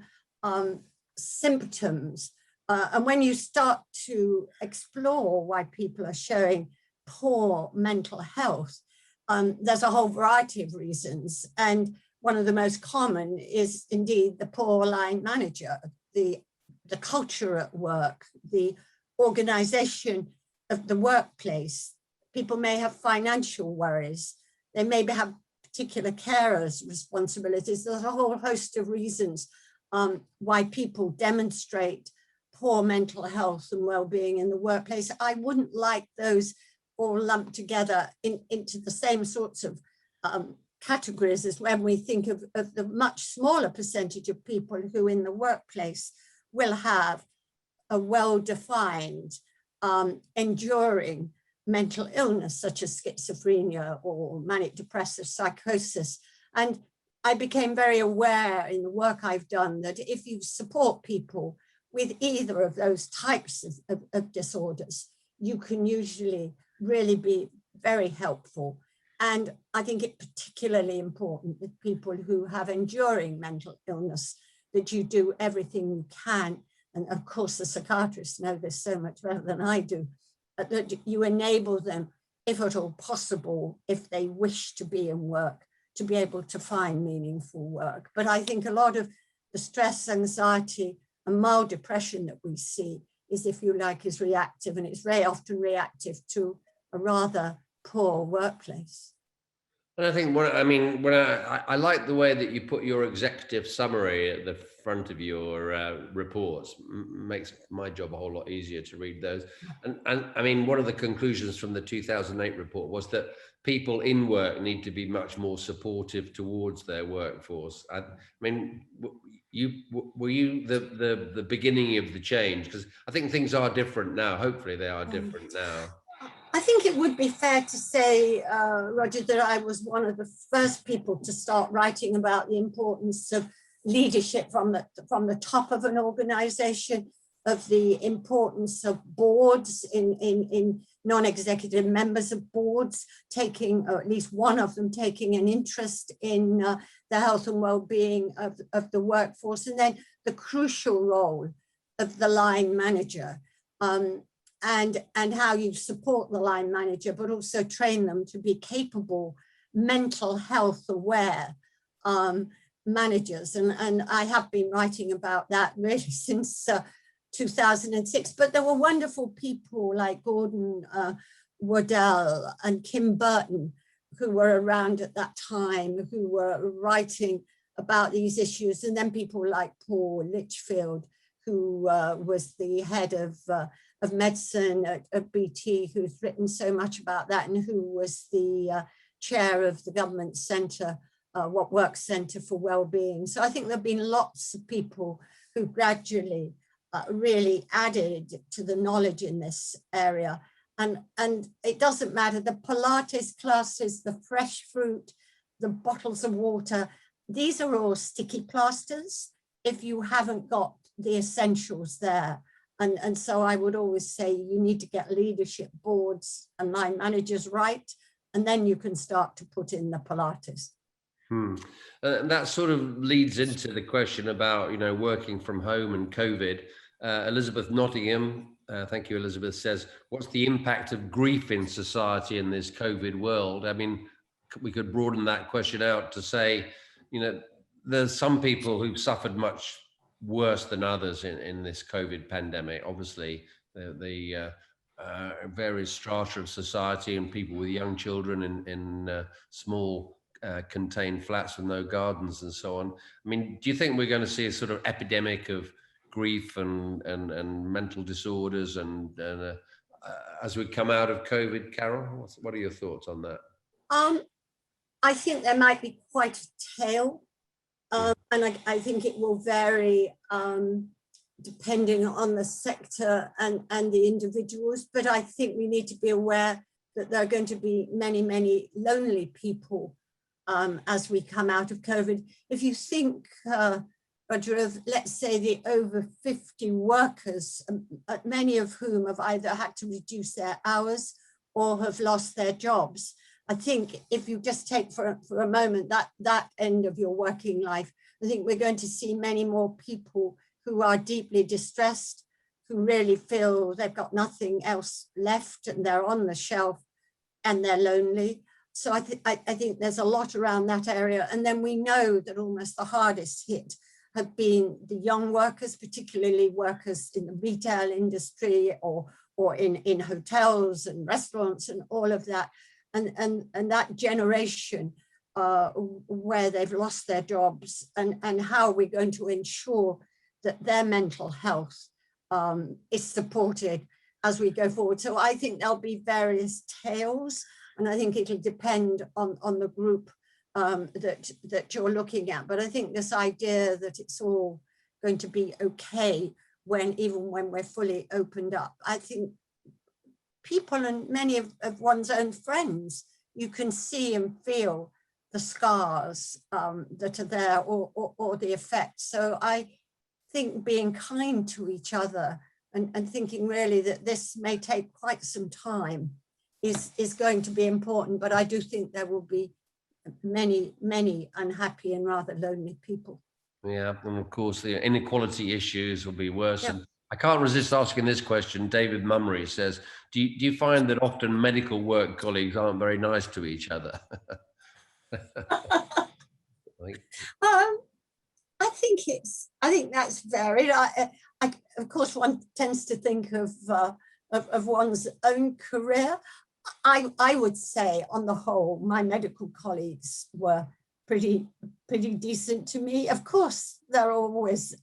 symptoms. And when you start to explore why people are showing poor mental health, there's a whole variety of reasons. And one of the most common is indeed the poor line manager, the culture at work, the organization of the workplace. People may have financial worries. They maybe have particular carers' responsibilities. There's a whole host of reasons why people demonstrate poor mental health and well-being in the workplace. I wouldn't like those all lumped together into the same sorts of categories as when we think of the much smaller percentage of people who in the workplace will have a well-defined, enduring mental illness, such as schizophrenia or manic depressive psychosis. And I became very aware in the work I've done that if you support people with either of those types of disorders, you can usually really be very helpful. And I think it's particularly important with people who have enduring mental illness that you do everything you can and of course the psychiatrists know this so much better than I do, that you enable them, if at all possible, if they wish to be in work, to be able to find meaningful work. But I think a lot of the stress, anxiety, and mild depression that we see is, if you like, is reactive, and it's very often reactive to a rather poor workplace. And I think I like the way that you put your executive summary at the front of your reports. Makes my job a whole lot easier to read those. And I mean, one of the conclusions from the 2008 report was that people in work need to be much more supportive towards their workforce. I mean, were you the beginning of the change? Because I think things are different now. Hopefully they are different now. I think it would be fair to say, Roger, that I was one of the first people to start writing about the importance of leadership from the top of an organization, of the importance of boards in non-executive members of boards taking, or at least one of them taking an interest in the health and well-being of the workforce, and then the crucial role of the line manager. And how you support the line manager, but also train them to be capable, mental health aware managers. And I have been writing about that really since 2006. But there were wonderful people like Gordon Waddell and Kim Burton, who were around at that time, who were writing about these issues. And then people like Paul Litchfield, who was the head of medicine at BT, who's written so much about that, and who was the chair of the government centre, What Works Centre for Wellbeing. So I think there have been lots of people who gradually really added to the knowledge in this area. And it doesn't matter, the Pilates classes, the fresh fruit, the bottles of water, these are all sticky plasters if you haven't got the essentials there. And so I would always say you need to get leadership boards and line managers right, and then you can start to put in the Pilates. And that sort of leads into the question about, you know, working from home and COVID. Elizabeth Nottingham, thank you, Elizabeth, says, what's the impact of grief in society in this COVID world? I mean, we could broaden that question out to say, you know, there's some people who've suffered much worse than others in this COVID pandemic. Obviously, the various strata of society and people with young children in small contained flats with no gardens and so on. I mean, do you think we're going to see a sort of epidemic of grief and mental disorders and as we come out of COVID? Carol, what are your thoughts on that? I think there might be quite a tail. And I think it will vary depending on the sector and the individuals. But I think we need to be aware that there are going to be many, many lonely people as we come out of COVID. If you think, Roger, of, let's say, the over 50 workers, many of whom have either had to reduce their hours or have lost their jobs, I think if you just take for a moment that end of your working life, I think we're going to see many more people who are deeply distressed, who really feel they've got nothing else left and they're on the shelf and they're lonely. So I think there's a lot around that area. And then we know that almost the hardest hit have been the young workers, particularly workers in the retail industry or in hotels and restaurants and all of that. And that generation where they've lost their jobs, and how we're going to ensure that their mental health is supported as we go forward. So I think there'll be various tales, and I think it'll depend on the group that you're looking at. But I think this idea that it's all going to be okay even when we're fully opened up, I think people and many of one's own friends, you can see and feel the scars that are there or the effects. So I think being kind to each other and thinking really that this may take quite some time is going to be important. But I do think there will be many, many unhappy and rather lonely people. Yeah, and of course the inequality issues will be worse. Yeah. And I can't resist asking this question. David Mummery says, do you find that often medical work colleagues aren't very nice to each other? Like, Um, I think that's varied. Of course, one tends to think of one's own career. I would say, on the whole, my medical colleagues were pretty decent to me. Of course, there are always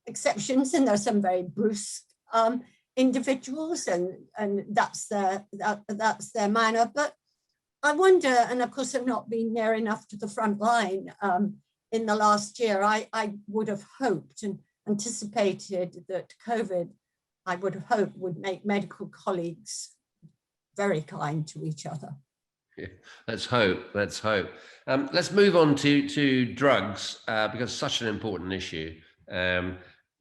exceptions, and there are some very brusque individuals, and that's their manner. But I wonder, and of course, I've not been near enough to the front line in the last year. I would have hoped and anticipated that COVID, I would have hoped, would make medical colleagues very kind to each other. yeah, let's hope. Let's hope. Let's move on to drugs because it's such an important issue.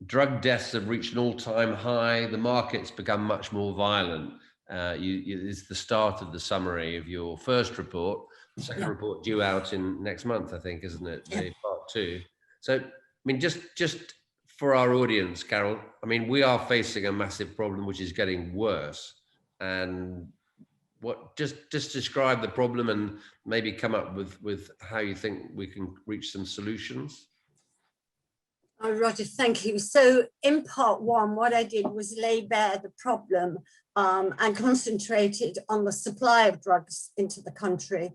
Drug deaths have reached an all-time high. The market's become much more violent. It's the start of the summary of your first report. The second report due out in next month, I think, isn't it? The part 2. So, I mean, just for our audience, Carol, I mean, we are facing a massive problem which is getting worse. And what just describe the problem and maybe come up with how you think we can reach some solutions. Oh, Roger, thank you. So in part 1, what I did was lay bare the problem and concentrated on the supply of drugs into the country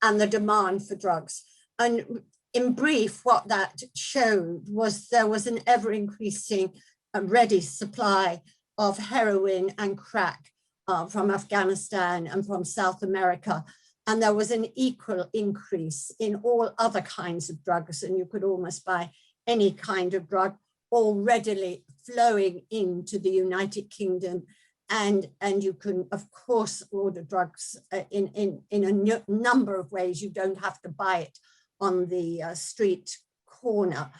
and the demand for drugs. And in brief, what that showed was there was an ever increasing ready supply of heroin and crack from Afghanistan and from South America. And there was an equal increase in all other kinds of drugs. And you could almost buy any kind of drug all readily flowing into the United Kingdom. And you can, of course, order drugs in a number of ways. You don't have to buy it on the street corner.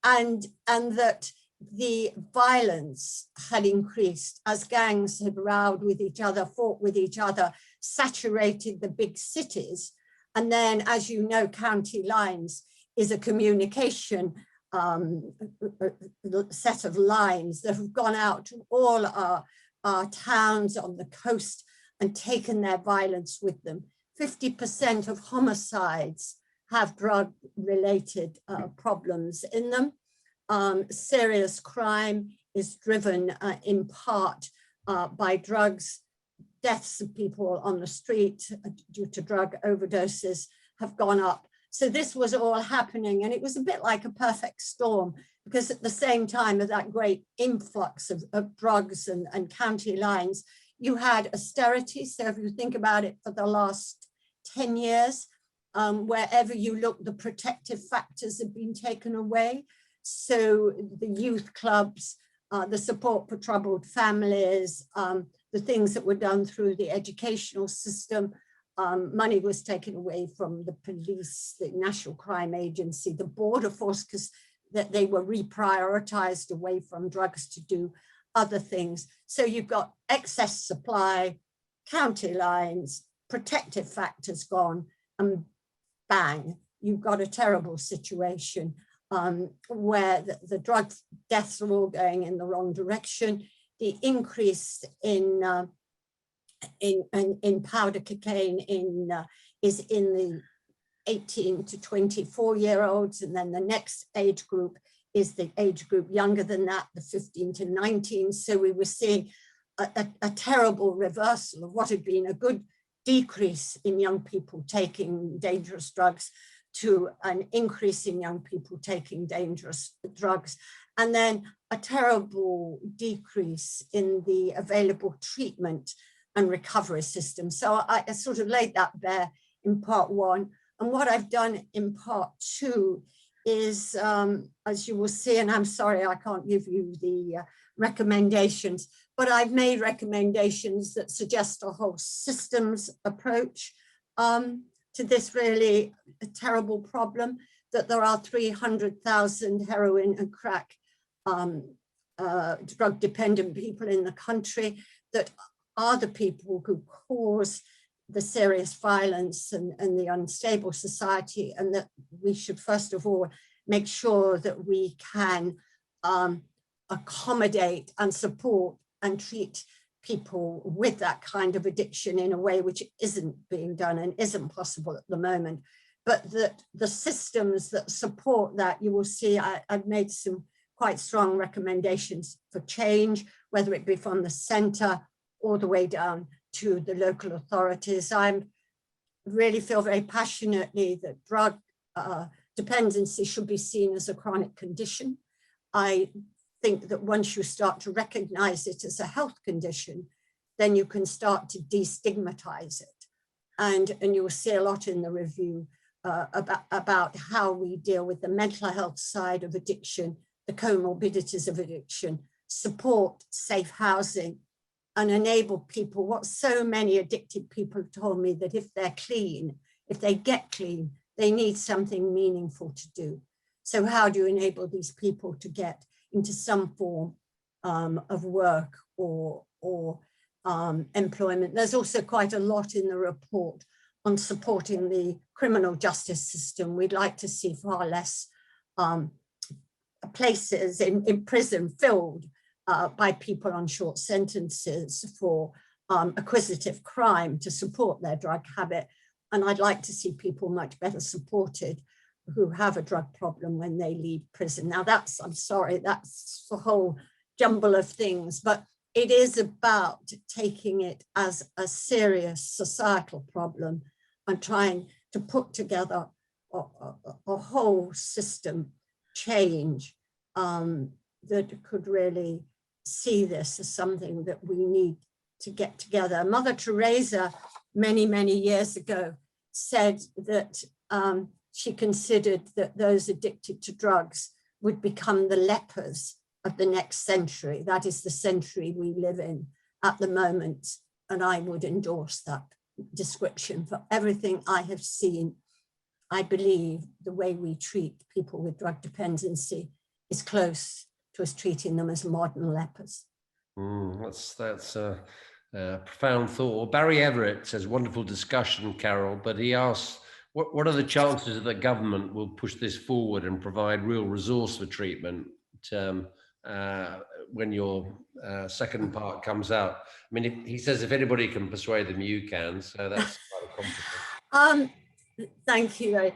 And that the violence had increased as gangs had rowed with each other, fought with each other, saturated the big cities. And then, as you know, county lines is a communication set of lines that have gone out to all our towns on the coast and taken their violence with them. 50% of homicides have drug-related problems in them. Serious crime is driven in part by drugs. Deaths of people on the street due to drug overdoses have gone up. So this was all happening, and it was a bit like a perfect storm, because at the same time of that great influx of drugs and county lines, you had austerity. So if you think about it, for the last 10 years, wherever you look, the protective factors have been taken away. So the youth clubs, the support for troubled families, the things that were done through the educational system, money was taken away from the police, the National Crime Agency, the border force, because that they were reprioritized away from drugs to do other things. So you've got excess supply, county lines, protective factors gone, and bang, you've got a terrible situation where the drug deaths are all going in the wrong direction. The increase in powder cocaine is in the 18 to 24-year-olds, and then the next age group is the age group younger than that, the 15 to 19. So we were seeing a terrible reversal of what had been a good decrease in young people taking dangerous drugs to an increase in young people taking dangerous drugs, and then a terrible decrease in the available treatment and recovery system. So I sort of laid that bare in part 1. And what I've done in part 2 is, as you will see, and I'm sorry I can't give you the recommendations, but I've made recommendations that suggest a whole systems approach to this really terrible problem, that there are 300,000 heroin and crack drug-dependent people in the country that are the people who cause the serious violence and the unstable society, and that we should first of all make sure that we can accommodate and support and treat people with that kind of addiction in a way which isn't being done and isn't possible at the moment. But that the systems that support that, you will see I've made some quite strong recommendations for change, whether it be from the centre all the way down to the local authorities. I really feel very passionately that drug dependency should be seen as a chronic condition. I think that once you start to recognise it as a health condition, then you can start to destigmatise it. And you will see a lot in the review about how we deal with the mental health side of addiction, the comorbidities of addiction, support safe housing, and enable people. What so many addicted people have told me, that if they're clean, if they get clean, they need something meaningful to do. So how do you enable these people to get into some form of work or employment? There's also quite a lot in the report on supporting the criminal justice system. We'd like to see far less places in prison filled by people on short sentences for acquisitive crime to support their drug habit. And I'd like to see people much better supported who have a drug problem when they leave prison. Now that's, I'm sorry, that's a whole jumble of things, but it is about taking it as a serious societal problem and trying to put together a whole system change that could really see this as something that we need to get together. Mother Teresa, many, many years ago, said that she considered that those addicted to drugs would become the lepers of the next century. That is the century we live in at the moment. And I would endorse that description. For everything I have seen, I believe the way we treat people with drug dependency is close to us treating them as modern lepers. That's a profound thought. Barry Everett says, wonderful discussion, Carol, but he asks, what are the chances that the government will push this forward and provide real resource for treatment when your second part comes out? I mean, he says, if anybody can persuade them, you can. So that's quite a compliment. Thank you.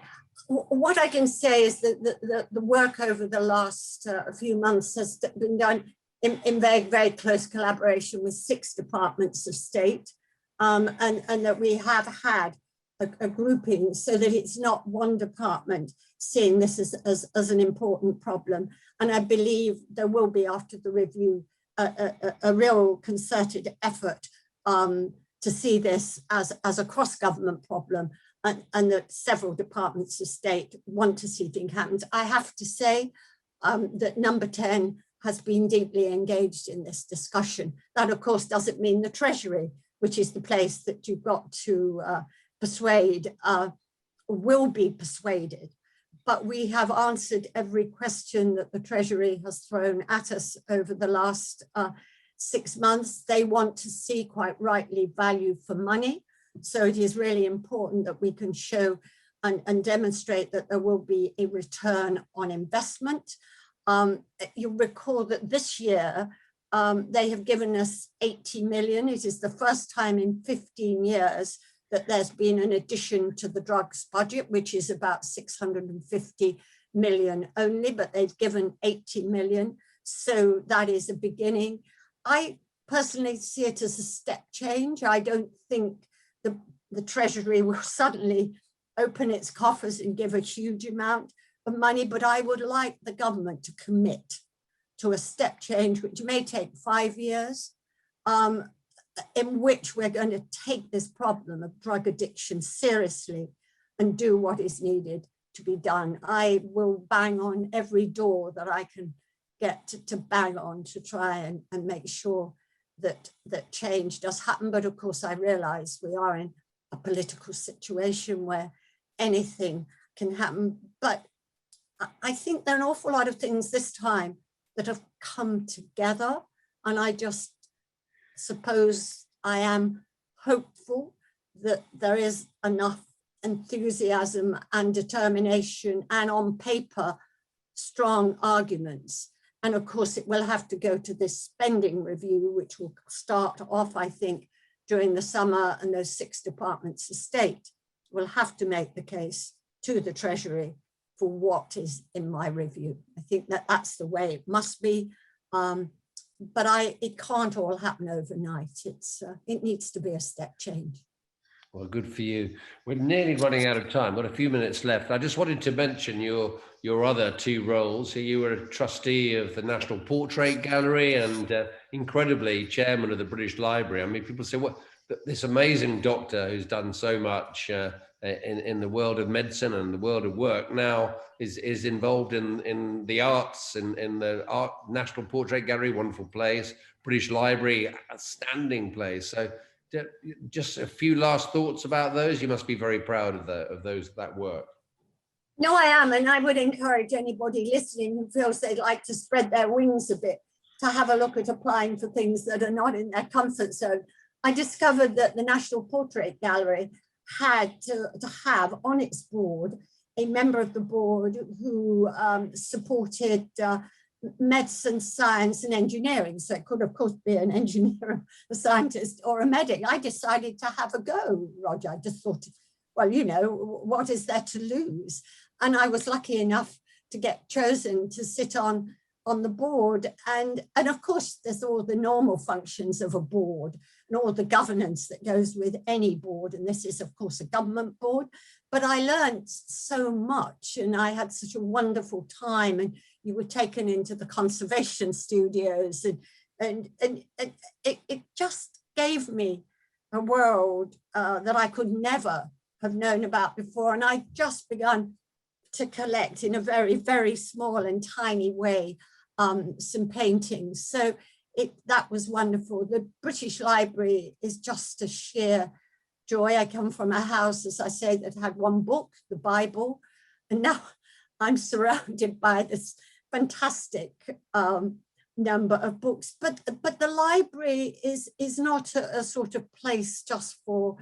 What I can say is that the work over the last few months has been done in very, very close collaboration with 6 departments of state, and that we have had a grouping so that it's not one department seeing this as an important problem. And I believe there will be, after the review, a real concerted effort to see this as a cross-government problem, and that several departments of state want to see things happen. I have to say that Number 10 has been deeply engaged in this discussion. That, of course, doesn't mean the Treasury, which is the place that you've got to persuade, will be persuaded. But we have answered every question that the Treasury has thrown at us over the last 6 months. They want to see, quite rightly, value for money. So it is really important that we can show and demonstrate that there will be a return on investment. You'll recall that this year, they have given us 80 million. It is the first time in 15 years that there's been an addition to the drugs budget, which is about 650 million only, but they've given 80 million. So that is a beginning. I personally see it as a step change. I don't think the Treasury will suddenly open its coffers and give a huge amount of money, but I would like the government to commit to a step change, which may take 5 years, in which we're going to take this problem of drug addiction seriously and do what is needed to be done. I will bang on every door that I can get to bang on to try and make sure that change does happen. But of course, I realize we are in a political situation where anything can happen. But I think there are an awful lot of things this time that have come together. And I just suppose I am hopeful that there is enough enthusiasm and determination, and on paper, strong arguments. And of course, it will have to go to this spending review, which will start off, I think, during the summer, and those 6 departments of state will have to make the case to the Treasury for what is in my review. I think that that's the way it must be. But it can't all happen overnight. It needs to be a step change. Well, good for you. We're nearly running out of time. Got a few minutes left. I just wanted to mention your other 2 roles. So you were a trustee of the National Portrait Gallery and incredibly chairman of the British Library. I mean, people say, what, this amazing doctor who's done so much in the world of medicine and the world of work now is involved in the arts, in the National Portrait Gallery, wonderful place, British Library, outstanding place. So just a few last thoughts about those. You must be very proud of that work. No, I am, and I would encourage anybody listening who feels they'd like to spread their wings a bit to have a look at applying for things that are not in their comfort zone. I discovered that the National Portrait Gallery had to have on its board a member of the board who supported medicine, science, and engineering. So it could, of course, be an engineer, a scientist, or a medic. I decided to have a go, Roger. I just thought, well, you know, what is there to lose? And I was lucky enough to get chosen to sit on the board. And of course, there's all the normal functions of a board and all the governance that goes with any board. And this is, of course, a government board. But I learned so much, and I had such a wonderful time. And you were taken into the conservation studios, and it just gave me a world that I could never have known about before. And I just begun to collect in a very, very small and tiny way some paintings. So that was wonderful. The British Library is just a sheer joy. I come from a house, as I say, that had 1 book, the Bible, and now I'm surrounded by this fantastic number of books. But the library is not a sort of place just for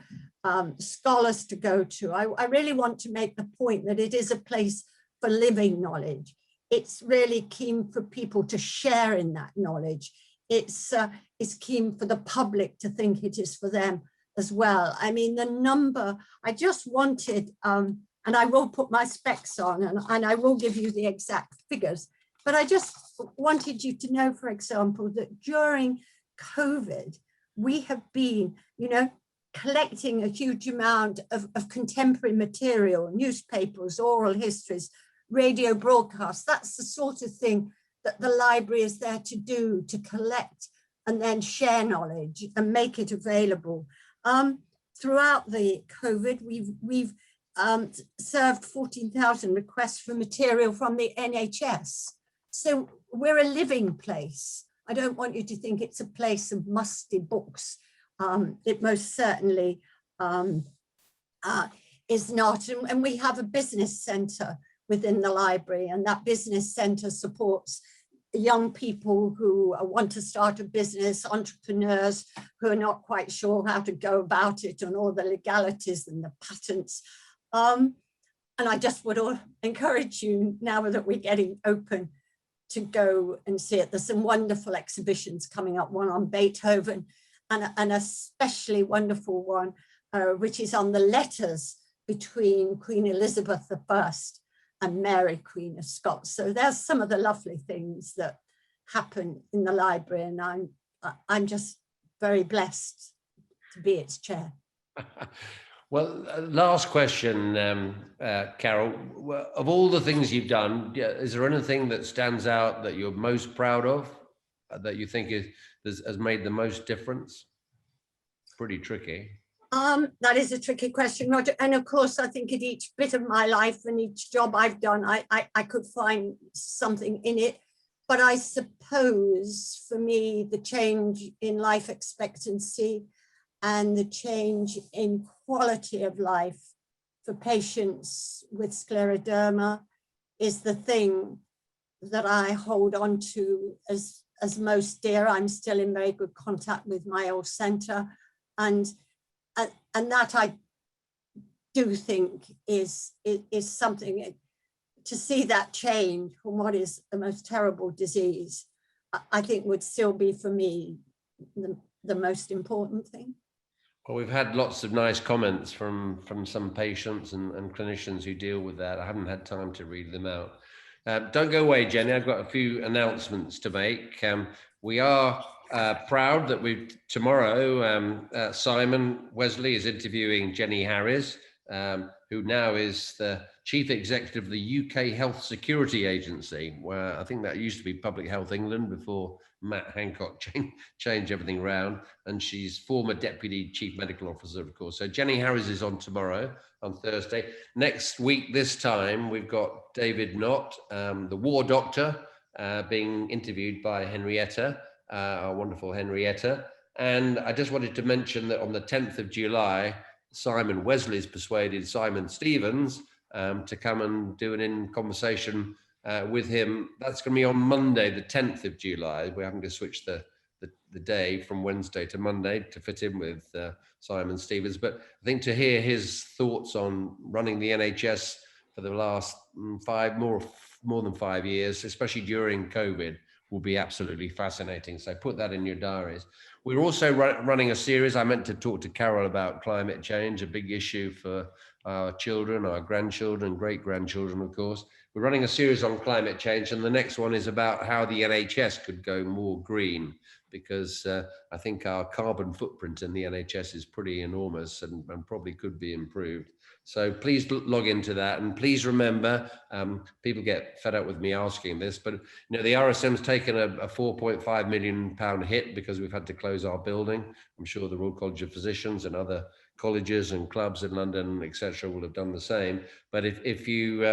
scholars to go to. I really want to make the point that it is a place for living knowledge. It's really keen for people to share in that knowledge. It's keen for the public to think it is for them as well. I mean, the number, I just wanted, and I will put my specs on and I will give you the exact figures, but I just wanted you to know, for example, that during COVID, we have been, you know, collecting a huge amount of contemporary material, newspapers, oral histories, radio broadcasts. That's the sort of thing that the library is there to do, to collect and then share knowledge and make it available. Throughout the COVID, we've served 14,000 requests for material from the NHS. So we're a living place. I don't want you to think it's a place of musty books. It most certainly is not. And we have a business centre within the library, and that business centre supports young people who want to start a business, entrepreneurs who are not quite sure how to go about it and all the legalities and the patents. And I just would encourage you, now that we're getting open, to go and see it. There's some wonderful exhibitions coming up, one on Beethoven and an especially wonderful one, which is on the letters between Queen Elizabeth I and Mary, Queen of Scots. So there's some of the lovely things that happen in the library, and I'm just very blessed to be its chair. Well, last question, Carol. Of all the things you've done, is there anything that stands out that you're most proud of, that you think has made the most difference? Pretty tricky. That is a tricky question, Roger. And of course, I think at each bit of my life and each job I've done, I could find something in it. But I suppose for me, the change in life expectancy and the change in quality of life for patients with scleroderma is the thing that I hold on to as most dear. I'm still in very good contact with my old centre, and that I do think is something to see that change from what is the most terrible disease, I think would still be for me the most important thing. Well, we've had lots of nice comments from some patients and clinicians who deal with that. I haven't had time to read them out. Don't go away, Jenny. I've got a few announcements to make. We are proud that tomorrow, Simon Wesley is interviewing Jenny Harris, who now is the Chief Executive of the UK Health Security Agency, where I think that used to be Public Health England before Matt Hancock changed everything around. And she's former Deputy Chief Medical Officer, of course. So Jenny Harris is on tomorrow, on Thursday. Next week, this time, we've got David Knott, the war doctor, being interviewed by Henrietta, our wonderful Henrietta. And I just wanted to mention that on the 10th of July, Simon Wesley's persuaded Simon Stevens to come and do an In Conversation with him. That's going to be on Monday, the 10th of July. We're having to switch the day from Wednesday to Monday to fit in with Simon Stevens. But I think to hear his thoughts on running the NHS for the last more than 5 years, especially during COVID, will be absolutely fascinating. So put that in your diaries. We're also running a series. I meant to talk to Carol about climate change, a big issue for our children, our grandchildren, great-grandchildren, of course. We're running a series on climate change, and the next one is about how the NHS could go more green, because I think our carbon footprint in the NHS is pretty enormous and probably could be improved. So please log into that, and please remember, people get fed up with me asking this, but you know, the RSM's taken a £4.5 million hit because we've had to close our building. I'm sure the Royal College of Physicians and other colleges and clubs in London, etc., will have done the same. But if you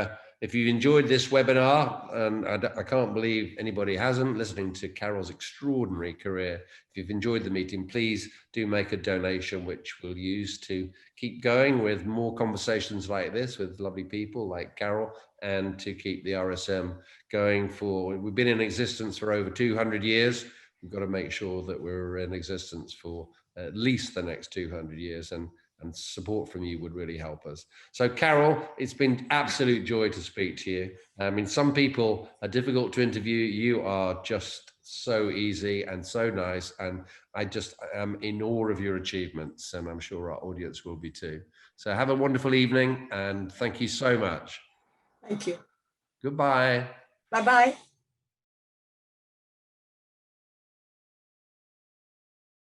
enjoyed this webinar, and I can't believe anybody hasn't, listening to Carol's extraordinary career, if you've enjoyed the meeting, please do make a donation, which we'll use to keep going with more conversations like this with lovely people like Carol, and to keep the RSM going for, we've been in existence for over 200 years. We've got to make sure that we're in existence for at least the next 200 years, and support from you would really help us. So Carol, it's been absolute joy to speak to you. I mean, some people are difficult to interview. You are just so easy and so nice, and I just am in awe of your achievements, and I'm sure our audience will be too. So have a wonderful evening, and thank you so much. Thank you. Goodbye. Bye-bye.